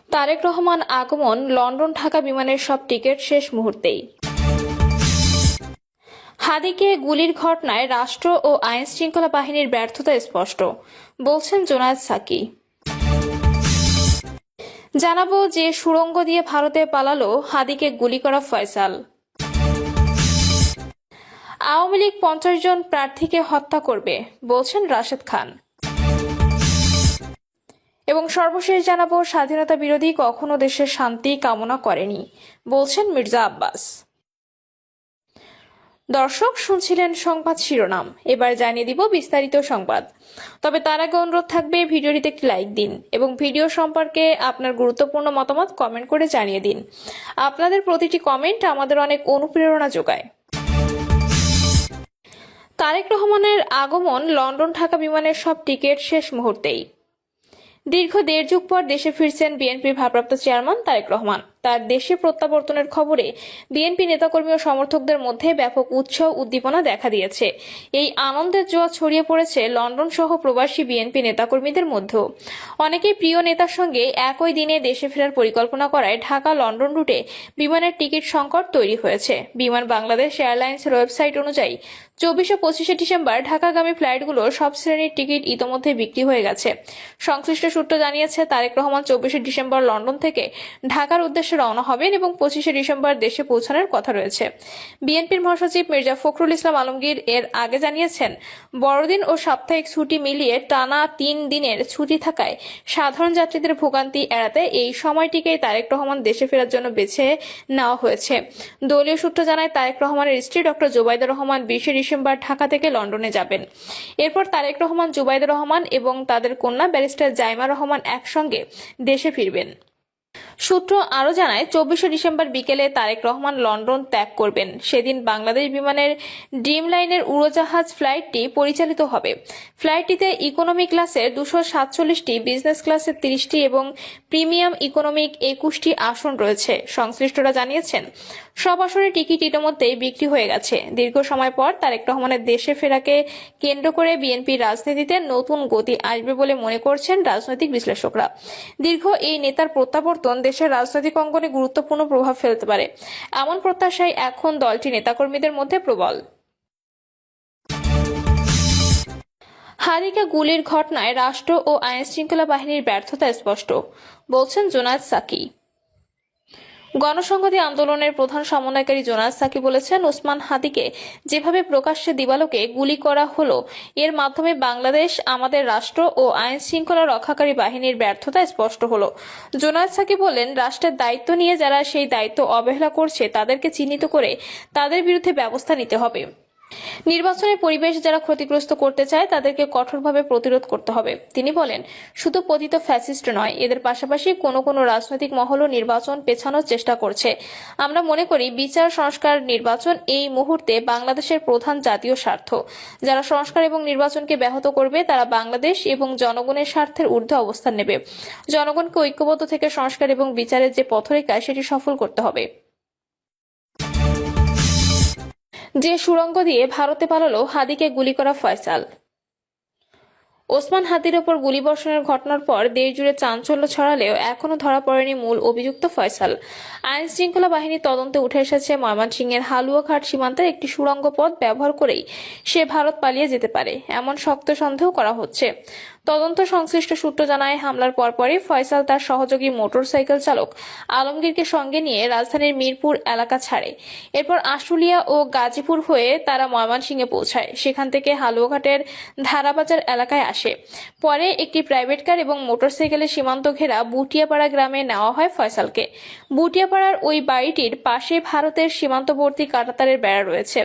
তারেক রহমান আগমন, লন্ডন ঢাকা বিমানের সব টিকিট শেষ মুহূর্তেই। হাদিকে গুলির ঘটনায় রাষ্ট্র ও আইন শৃঙ্খলা বাহিনীর ব্যর্থতা স্পষ্ট, বলছেন জোনায়েদ সাকি। জানাবো যে সুড়ঙ্গ দিয়ে ভারতে পালালো হাদিকে গুলি করা ফয়সাল। আওয়ামী লীগ 50 জন প্রার্থীকে হত্যা করবে, বলছেন রাশেদ খান। এবং সর্বশেষ জানাবো স্বাধীনতা বিরোধী কখনো দেশের শান্তি কামনা করেনি, বলছেন মির্জা আব্বাস। দর্শক শুনছিলেন সংবাদ শিরোনাম, এবার জানিয়ে দিব বিস্তারিত সংবাদ। তবে তার আগে অনুরোধ থাকবে ভিডিওটিতে একটি লাইক দিন এবং ভিডিও সম্পর্কে আপনার গুরুত্বপূর্ণ মতামত কমেন্ট করে জানিয়ে দিন। আপনাদের প্রতিটি কমেন্ট আমাদের অনেক অনুপ্রেরণা যোগায়। তারেক রহমানের আগমন, লন্ডন ঢাকা বিমানের সব টিকিট শেষ মুহূর্তেই। দীর্ঘ 1.5 যুগ পর দেশে ফিরছেন বিএনপির ভারপ্রাপ্ত চেয়ারম্যান তারেক রহমান। তার দেশে প্রত্যাবর্তনের খবরে বিএনপি নেতাকর্মী ও সমর্থকদের মধ্যে ব্যাপক উৎসাহ উদ্দীপনা দেখা দিয়েছে। এই আনন্দের জোয়ার ছড়িয়ে পড়েছে লন্ডন সহ প্রবাসী বিএনপি নেতাকর্মীদের মধ্যেও। অনেকেই প্রিয় নেতার সঙ্গে একই দিনে দেশে ফেরার পরিকল্পনা করায় ঢাকা লন্ডন রুটে বিমানের টিকিট সংকট তৈরি হয়েছে। বিমান বাংলাদেশ এয়ারলাইন্সের ওয়েবসাইট অনুযায়ী 24 ও 25 ডিসেম্বর ঢাকাগামী ফ্লাইটগুলোর সব শ্রেণীর টিকিট ইতোমধ্যে বিক্রি হয়ে গেছে। সংশ্লিষ্ট সূত্র জানিয়েছে, তারেক রহমান 24 ডিসেম্বর লন্ডন থেকে ঢাকার উদ্দেশ্যে রওনা হবেন এবং 25 ডিসেম্বর দেশে পৌঁছানোর কথা রয়েছে। বিএনপির মহাসচিব মির্জা ফখরুল ইসলাম আলমগীর এর আগে জানিয়েছেন, বড়দিন ও সাপ্তাহিক ছুটি মিলিয়ে টানা 3 দিনের ছুটি থাকায় সাধারণ যাত্রীদের ভোগান্তি এড়াতে এই সময়টিকেই তারেক রহমান দেশে ফেরার জন্য বেছে নেওয়া হয়েছে। দলীয় সূত্র জানায়, তারেক রহমানের স্ত্রী ডক্টর জুবাইদা রহমান 20 ডিসেম্বর ঢাকা থেকে লন্ডনে যাবেন। এরপর তারেক রহমান, জুবাইদা রহমান এবং তাদের কন্যা ব্যারিস্টার জাইমা রহমান একসঙ্গে দেশে ফিরবেন। সূত্র আরও জানায়, 24 ডিসেম্বর বিকেলে তারেক রহমান লন্ডন ত্যাগ করবেন। সেদিন বাংলাদেশ বিমানের ড্রিম লাইনের উড়োজাহাজ ফ্লাইটটি পরিচালিত হবে। ফ্লাইটটিতে ইকোনমি ক্লাসের 247টি, বিজনেস ক্লাসের 30টি এবং প্রিমিয়াম ইকোনমিক 21টি আসন রয়েছে। সংশ্লিষ্টরা জানিয়েছেন, সব আসনের টিকিট ইতিমধ্যেই বিক্রি হয়ে গেছে। দীর্ঘ সময় পর তারেক রহমানের দেশে ফেরাকে কেন্দ্র করে বিএনপির রাজনীতিতে নতুন গতি আসবে বলে মনে করছেন রাজনৈতিক বিশ্লেষকরা। দীর্ঘ এই নেতার প্রত্যাবর্তন দেশের রাজনৈতিক অঙ্গনে গুরুত্বপূর্ণ প্রভাব ফেলতে পারে, এমন প্রত্যাশাই এখন দলটি নেতাকর্মীদের মধ্যে প্রবল। হাদিকে গুলির ঘটনায় রাষ্ট্র ও আইন শৃঙ্খলা বাহিনীর ব্যর্থতা স্পষ্ট, বলছেন জোনায়েদ সাকি। গণসংহতি আন্দোলনের প্রধান সমন্বয়কারী জোনায়েদ সাকি বলেছেন, ওসমান হাদিকে যেভাবে প্রকাশ্যে দিবালোকে গুলি করা হলো, এর মাধ্যমে বাংলাদেশ, আমাদের রাষ্ট্র ও আইন শৃঙ্খলা রক্ষাকারী বাহিনীর ব্যর্থতা স্পষ্ট হলো। জোনায়েদ সাকি বলেন, রাষ্ট্রের দায়িত্ব নিয়ে যারা সেই দায়িত্ব অবহেলা করছে তাদেরকে চিহ্নিত করে তাদের বিরুদ্ধে ব্যবস্থা নিতে হবে। নির্বাচনের পরিবেশ যারা ক্ষতিগ্রস্ত করতে চায় তাদেরকে কঠোরভাবে প্রতিরোধ করতে হবে। তিনি বলেন, শুধু পতিত ফ্যাসিস্ট নয়, এদের পাশাপাশি কোনো রাজনৈতিক মহলও নির্বাচন পেছানোর চেষ্টা করছে। আমরা মনে করি বিচার, সংস্কার, নির্বাচন এই মুহূর্তে বাংলাদেশের প্রধান জাতীয় স্বার্থ। যারা সংস্কার এবং নির্বাচনকে ব্যাহত করবে তারা বাংলাদেশ এবং জনগণের স্বার্থের ঊর্ধ্বে অবস্থান নেবে। জনগণকে ঐক্যবদ্ধ থেকে সংস্কার এবং বিচারের যে পথরেখা সেটি সফল করতে হবে। যে সুড়ঙ্গ দিয়ে ভারতে পালালো হাদিকে গুলি করা ফয়সাল। ওসমান হাদির ওপর গুলিবর্ষণের ঘটনার পর দেশ জুড়ে চাঞ্চল্য ছড়ালেও এখনো ধরা পড়েনি মূল অভিযুক্ত ফয়সাল। আইন শৃঙ্খলা বাহিনীর তদন্তে উঠে এসেছে, ময়মনসিংহের হালুয়াঘাট সীমান্তের একটি সুড়ঙ্গ পথ ব্যবহার করেই সে ভারত পালিয়ে যেতে পারে, এমন শক্ত সন্দেহ করা হচ্ছে। তদন্ত সংশ্লিষ্ট সূত্র জানায়, হামলার পরপরই ফয়সাল তার সহযোগী মোটরসাইকেল চালক আলমগীরকে সঙ্গে নিয়ে রাজধানীর মিরপুর এলাকা ছাড়ে। এরপর আশুলিয়া ও গাজীপুর হয়ে তারা ময়মনসিংহে পৌঁছায়। সেখান থেকে হালুয়াঘাটের ধারাবাজার এলাকায় আসে। পরে একটি প্রাইভেট কার এবং মোটরসাইকেলের সীমান্ত ঘেরা বুটিয়াপাড়া গ্রামে নেওয়া হয় ফয়সালকে। বুটিয়াপাড়ার ওই বাড়িটির পাশে ভারতের সীমান্তবর্তী কাঁটাতারের বেড়া রয়েছে।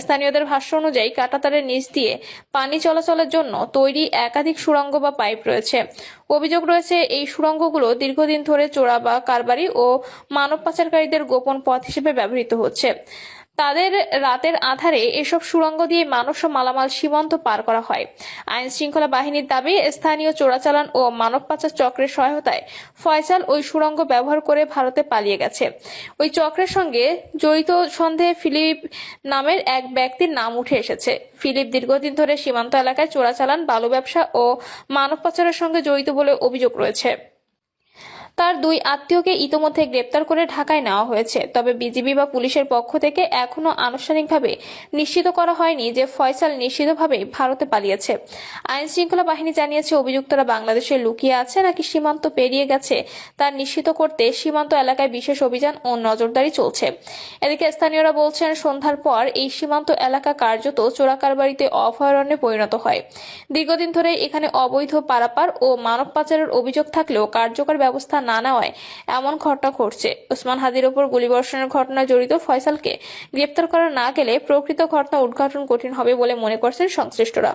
স্থানীয়দের ভাষ্য অনুযায়ী কাঁটাতারের নিচ দিয়ে পানি চলাচলের জন্য তৈরি একাধিক সুড়ঙ্গ বা পাইপ রয়েছে। অভিযোগ রয়েছে, এই সুড়ঙ্গগুলো দীর্ঘদিন ধরে চোরা বা কারবারি ও মানব পাচারকারীদের গোপন পথ হিসেবে ব্যবহৃত হচ্ছে। তাদের রাতের আধারে এসব সুড়ঙ্গ দিয়ে মানুষ ও মালামাল সীমান্ত পার করা হয়। আইন শৃঙ্খলা বাহিনীর দাবি, স্থানীয় চোরাচালান ও মানব পাচার চক্রের সহায়তায় ফয়সাল ওই সুড়ঙ্গ ব্যবহার করে ভারতে পালিয়ে গেছে। ওই চক্রের সঙ্গে জড়িত সন্দেহে ফিলিপ নামের এক ব্যক্তির নাম উঠে এসেছে। ফিলিপ দীর্ঘদিন ধরে সীমান্ত এলাকায় চোরাচালান, বালু ব্যবসা ও মানব পাচারের সঙ্গে জড়িত বলে অভিযোগ রয়েছে। তার 2 আত্মীয়কে ইতোমধ্যে গ্রেপ্তার করে ঢাকায় নেওয়া হয়েছে। তবে বিজিবি বা পুলিশের পক্ষ থেকে এখনো আনুষ্ঠানিকভাবে নিশ্চিত করা হয়নি যে ফয়সাল নিশ্চিতভাবে ভারতে পালিয়েছে। আইন শৃঙ্খলা বাহিনী জানিয়েছে, অভিযুক্তরা বাংলাদেশে লুকিয়ে আছে নাকি সীমান্ত পেরিয়ে গেছে তা নিশ্চিত করতে সীমান্ত এলাকায় বিশেষ অভিযান ও নজরদারি চলছে। এদিকে স্থানীয়রা বলছেন, সন্ধ্যার পর এই সীমান্ত এলাকা কার্যত চোরাকারবারিতে অভয়ারণ্যে পরিণত হয়। দীর্ঘদিন ধরে এখানে অবৈধ পারাপার ও মানব পাচারের অভিযোগ থাকলেও কার্যকর ব্যবস্থা না নেওয়ায় এমন ঘটনা ঘটছে। ওসমান হাদির ওপর গুলিবর্ষণের ঘটনায় জড়িত ফয়সালকে গ্রেপ্তার করা না গেলে প্রকৃত ঘটনা উদ্ঘাটন কঠিন হবে বলে মনে করছেন সংশ্লিষ্টরা।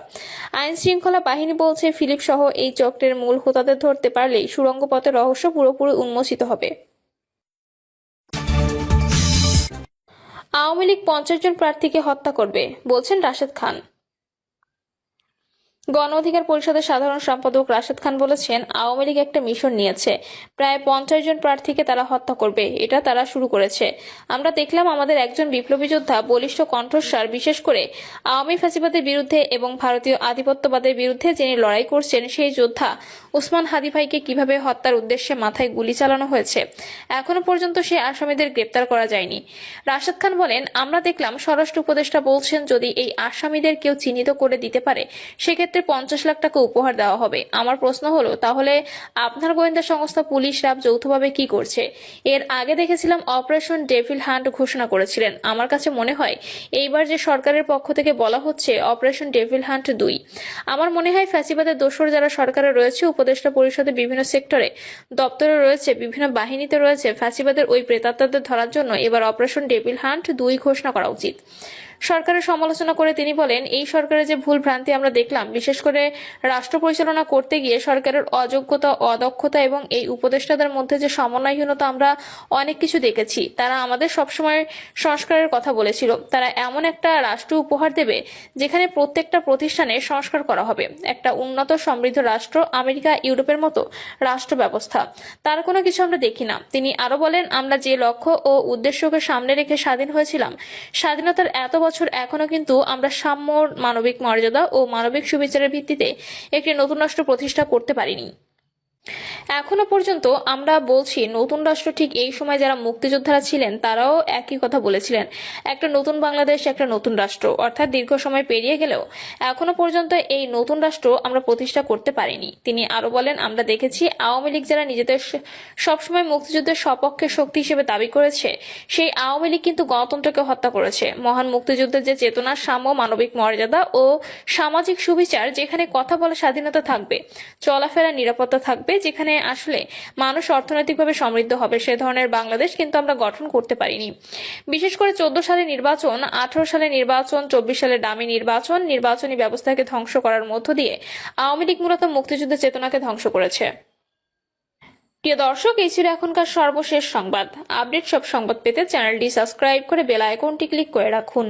আইন শৃঙ্খলা বাহিনী বলছে, ফিলিপ সহ এই চক্রের মূল হোতাদের ধরতে পারলেই সুড়ঙ্গ পথের রহস্য পুরোপুরি উন্মোচিত হবে। আওয়ামী লীগ 50 জন প্রার্থীকে হত্যা করবে বলছেন রাশেদ খান। গণ অধিকার পরিষদের সাধারণ সম্পাদক রাশেদ খান বলেছেন, আওয়ামী লীগ একটা মিশন নিয়েছে, প্রায় 50 জন প্রার্থীকে তারা হত্যা করবে, এটা তারা শুরু করেছে। আমরা দেখলাম আমাদের একজন বিপ্লবী যোদ্ধা বলিষ্ঠ কণ্ঠস্বর, বিশেষ করে আওয়ামী ফ্যাসিবাদের বিরুদ্ধে এবং ভারতীয় আধিপত্যবাদের বিরুদ্ধে যিনি লড়াই করছেন সেই যোদ্ধা ওসমান হাদি ভাইকে কিভাবে হত্যার উদ্দেশ্যে মাথায় গুলি চালানো হয়েছে। এখনো পর্যন্ত সেই আসামিদের গ্রেপ্তার করা যায়নি। রাশেদ খান বলেন, আমরা দেখলাম স্বরাষ্ট্র উপদেষ্টা বলছেন যদি এই আসামিদের কেউ চিহ্নিত করে দিতে পারে সেক্ষেত্রে 50 লাখ টাকা উপহার দেওয়া হবে। আমার প্রশ্ন হলো, তাহলে আপনার গোয়েন্দা সংস্থা পুলিশ র্যাব যৌথভাবে কি করছে? এর আগে দেখেছিলাম অপারেশন ডেভিল হান্ট ঘোষণা করেছিলেন। আমার কাছে মনে হয় এইবার যে সরকারের পক্ষ থেকে বলা হচ্ছে অপারেশন ডেভিল হান্ট 2, আমার মনে হয় ফ্যাসিবাদের দোসর যারা সরকারে রয়েছে, উপদেষ্টা পরিষদে বিভিন্ন সেক্টরে দপ্তরে রয়েছে, বিভিন্ন বাহিনীতে রয়েছে, ফ্যাসিবাদের ওই প্রেতাত্মাদের ধরার জন্য এবার অপারেশন ডেভিল হান্ট 2 ঘোষণা করা উচিত। সরকারের সমালোচনা করে তিনি বলেন, এই সরকারের যে ভুল ভ্রান্তি আমরা দেখলাম, বিশেষ করে রাষ্ট্র পরিচালনা করতে গিয়ে সরকারের অযোগ্যতা, অদক্ষতা এবং এই উপদেষ্টাদের মধ্যে যে সমন্বয়হীনতা, আমরা অনেক কিছু দেখেছি। তারা আমাদের সবসময় সংস্কারের কথা বলেছিল। তারা এমন একটা রাষ্ট্র উপহার দেবে যেখানে প্রত্যেকটা প্রতিষ্ঠানে সংস্কার করা হবে, একটা উন্নত সমৃদ্ধ রাষ্ট্র, আমেরিকা, ইউরোপের মতো রাষ্ট্র ব্যবস্থা। তার কোনো কিছু আমরা দেখি না। তিনি আরো বলেন, আমরা যে লক্ষ্য ও উদ্দেশ্যকে সামনে রেখে স্বাধীন হয়েছিলাম, স্বাধীনতার এত বছর এখনো কিন্তু আমরা সাম্য, মানবিক মর্যাদা ও মানবিক সুবিচারের ভিত্তিতে একটি নতুন রাষ্ট্র প্রতিষ্ঠা করতে পারিনি। এখনো পর্যন্ত আমরা বলছি, নতুন রাষ্ট্র ঠিক এই সময় যারা মুক্তিযোদ্ধারা ছিলেন তারাও একই কথা বলেছিলেন, একটা নতুন বাংলাদেশ, একটা নতুন রাষ্ট্র। অর্থাৎ দীর্ঘ সময় পেরিয়ে গেলেও এখনো পর্যন্ত এই নতুন রাষ্ট্র আমরা প্রতিষ্ঠা করতে পারিনি। তিনি আরো বলেন, আমরা দেখেছি আওয়ামী লীগ যারা নিজেদের সবসময় মুক্তিযুদ্ধের সপক্ষে শক্তি হিসেবে দাবি করেছে, সেই আওয়ামী লীগ কিন্তু গণতন্ত্রকে হত্যা করেছে। মহান মুক্তিযুদ্ধের যে চেতনা, সাম্য, মানবিক মর্যাদা ও সামাজিক সুবিচার, যেখানে কথা বলার স্বাধীনতা থাকবে, চলাফেরার নিরাপত্তা থাকবে, যেখানে আসলে মানুষ অর্থনৈতিকভাবে সমৃদ্ধ হবে, সে ধরনের বাংলাদেশ কিন্তু আমরা গঠন করতে পারিনি। বিশেষ করে 14 সালে নির্বাচন, 18 সালে নির্বাচন, 24 সালে ডামি নির্বাচন, নির্বাচনী ব্যবস্থাকে ধ্বংস করার মধ্য দিয়ে আওয়ামী লীগ মূলত মুক্তিযুদ্ধের চেতনাকে ধ্বংস করেছে। প্রিয় দর্শক, এই ছিল এখনকার সর্বশেষ সংবাদ। আপডেট সব সংবাদ পেতে চ্যানেলটি সাবস্ক্রাইব করে বেল আইকনটি ক্লিক করে রাখুন।